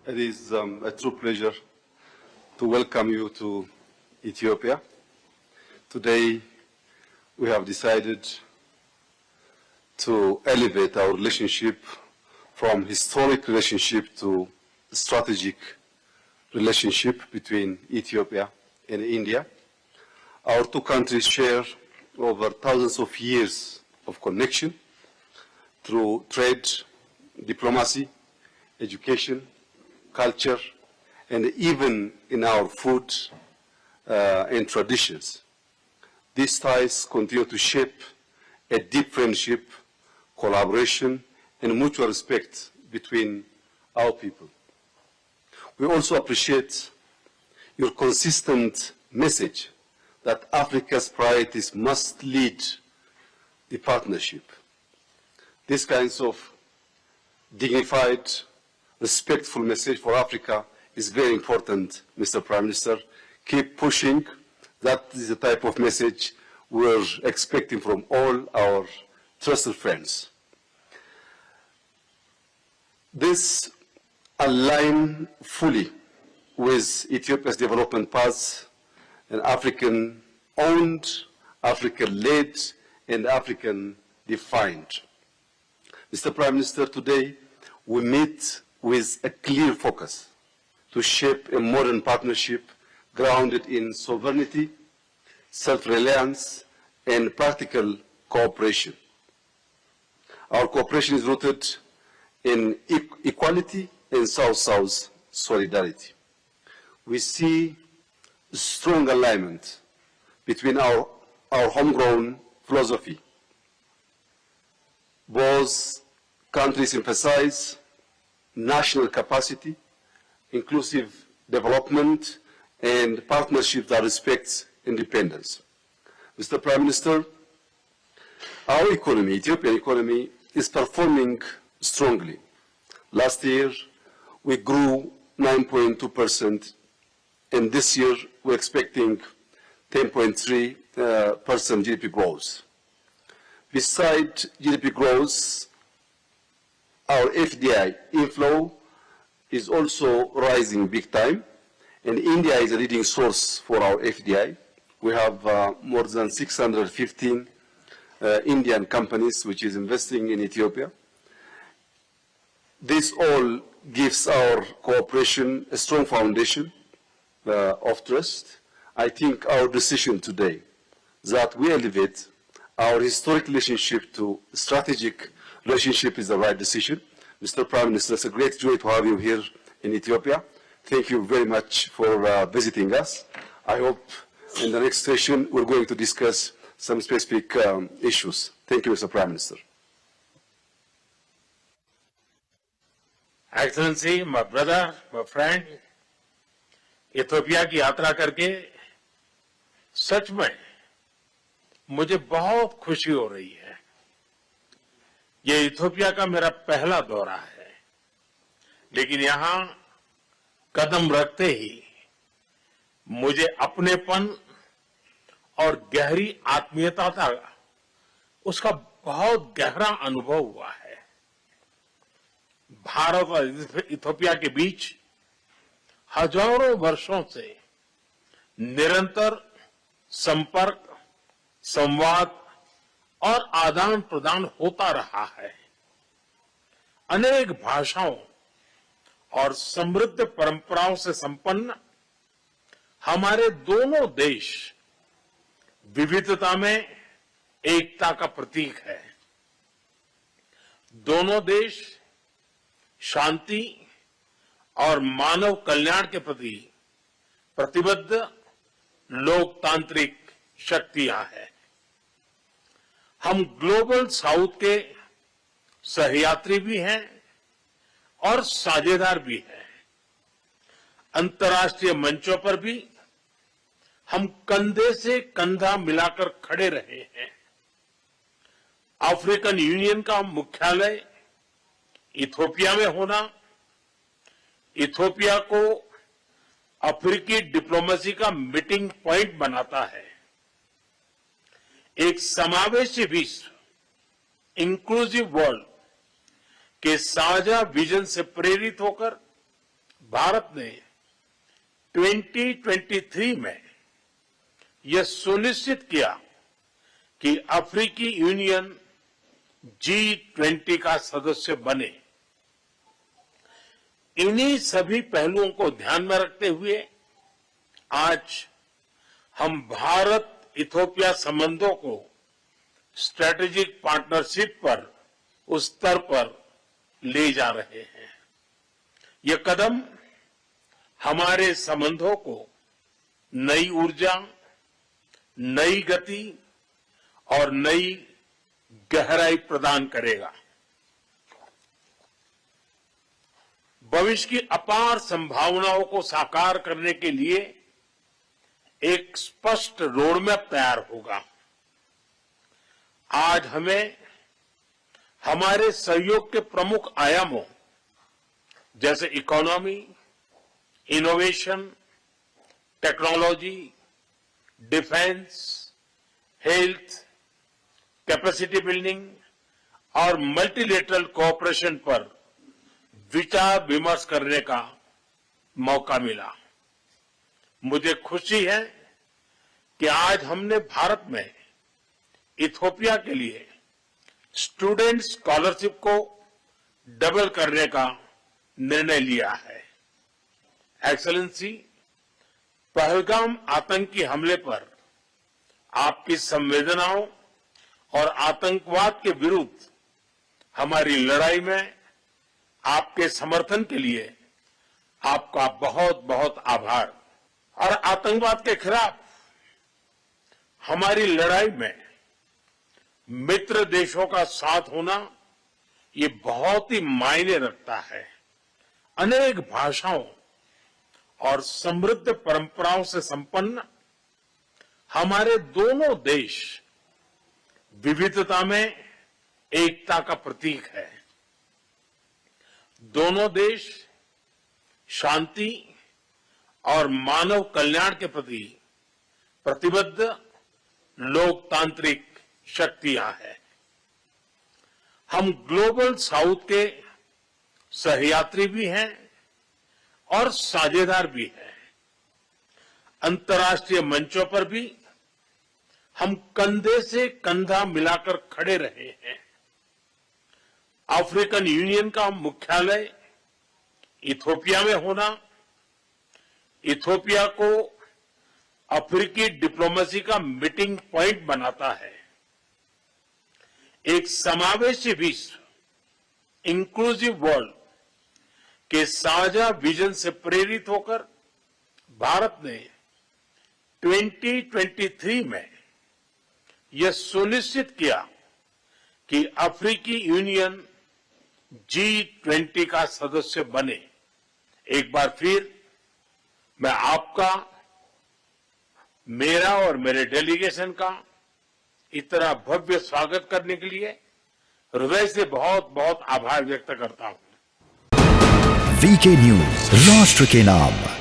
It is a true pleasure to welcome you to Ethiopia. Today, we have decided to elevate our relationship from historic relationship to strategic relationship between Ethiopia and India. Our two countries share over thousands of years of connection through trade, diplomacy, education, culture, and even in our food and traditions. These ties continue to shape a deep friendship, collaboration, and mutual respect between our people. We also appreciate your consistent message that Africa's priorities must lead the partnership. These kinds of dignified, respectful message for Africa is very important, Mr. Prime Minister. Keep pushing. That is the type of message we're expecting from all our trusted friends. This aligns fully with Ethiopia's development paths and African-owned, African-led, and African-defined. Mr. Prime Minister, today we meet with a clear focus to shape a modern partnership grounded in sovereignty, self-reliance, and practical cooperation. Our cooperation is rooted in equality and South-South solidarity. We see strong alignment between our homegrown philosophy. Both countries emphasize national capacity, inclusive development, and partnership that respects independence. Mr. Prime Minister, our economy, Ethiopian economy, is performing strongly. Last year, we grew 9.2%, and this year we're expecting 10.3% GDP growth. Besides GDP growth, our FDI inflow is also rising big time, and India is a leading source for our FDI. We have more than 615 Indian companies which is investing in Ethiopia. This all gives our cooperation a strong foundation of trust. I think our decision today that we elevate our historic relationship to strategic relationship is the right decision. Mr. Prime Minister, it's a great joy to have you here in Ethiopia. Thank you very much for visiting us. I hope in the next session we're going to discuss some specific issues. Thank you, Mr. Prime Minister. Excellency, my brother, my friend, Ethiopia की यात्रा करके सच में मुझे बहुत खुशी हो रही है। ये इथियोपिया का मेरा पहला दौरा है, लेकिन यहाँ कदम रखते ही मुझे अपनेपन और गहरी आत्मीयता का उसका बहुत गहरा अनुभव हुआ है। भारत और इथियोपिया के बीच हजारों वर्षों से निरंतर संपर्क, संवाद और आदान प्रदान होता रहा है। अनेक भाषाओं और समृद्ध परंपराओं से संपन्न हमारे दोनों देश विविधता में एकता का प्रतीक है। दोनों देश शांति और मानव कल्याण के प्रति प्रतिबद्ध लोकतांत्रिक शक्तियां हैं। हम ग्लोबल साउथ के सहयात्री भी हैं और साझेदार भी हैं। अंतर्राष्ट्रीय मंचों पर भी हम कंधे से कंधा मिलाकर खड़े रहे हैं। अफ्रीकन यूनियन का मुख्यालय इथियोपिया में होना इथियोपिया को अफ्रीकी डिप्लोमेसी का मीटिंग पॉइंट बनाता है। एक समावेशी विश्व, इंक्लूसिव वर्ल्ड के साझा विजन से प्रेरित होकर भारत ने 2023 में यह सुनिश्चित किया कि अफ्रीकी यूनियन G20 का सदस्य बने। इन्हीं सभी पहलुओं को ध्यान में रखते हुए आज हम भारत इथियोपिया संबंधों को स्ट्रेटेजिक पार्टनरशिप पर उस स्तर पर ले जा रहे हैं। यह कदम हमारे संबंधों को नई ऊर्जा, नई गति और नई गहराई प्रदान करेगा। भविष्य की अपार संभावनाओं को साकार करने के लिए एक स्पष्ट रोडमैप तैयार होगा। आज हमें हमारे सहयोग के प्रमुख आयामों जैसे economy, innovation, technology, defence, health, capacity building और मल्टीलेटरल कोऑपरेशन पर विचार विमर्श करने का मौका मिला। मुझे खुशी है कि आज हमने भारत में इथियोपिया के लिए स्टूडेंट स्कॉलरशिप को डबल करने का निर्णय लिया है। एक्सेलेंसी, पहलगाम आतंकी हमले पर आपकी संवेदनाओं और आतंकवाद के विरुद्ध हमारी लड़ाई में आपके समर्थन के लिए आपका बहुत बहुत आभार। और आतंकवाद के खिलाफ हमारी लड़ाई में मित्र देशों का साथ होना ये बहुत ही मायने रखता है। अनेक भाषाओं और समृद्ध परंपराओं से संपन्न हमारे दोनों देश विविधता में एकता का प्रतीक है। दोनों देश शांति और मानव कल्याण के प्रति प्रतिबद्ध लोकतांत्रिक शक्तियां हैं। हम ग्लोबल साउथ के सहयात्री भी हैं और साझेदार भी हैं। अंतर्राष्ट्रीय मंचों पर भी हम कंधे से कंधा मिलाकर खड़े रहे हैं। अफ्रीकन यूनियन का मुख्यालय इथियोपिया में होना इथियोपिया को अफ्रीकी डिप्लोमेसी का मीटिंग पॉइंट बनाता है। एक समावेशी विश्व, इंक्लूसिव वर्ल्ड के साझा विजन से प्रेरित होकर भारत ने 2023 में यह सुनिश्चित किया कि अफ्रीकी यूनियन G20 का सदस्य बने। एक बार फिर मैं आपका, मेरा और मेरे डेलीगेशन का इतना भव्य स्वागत करने के लिए हृदय से बहुत बहुत आभार व्यक्त करता हूं। वीके न्यूज, राष्ट्र के नाम।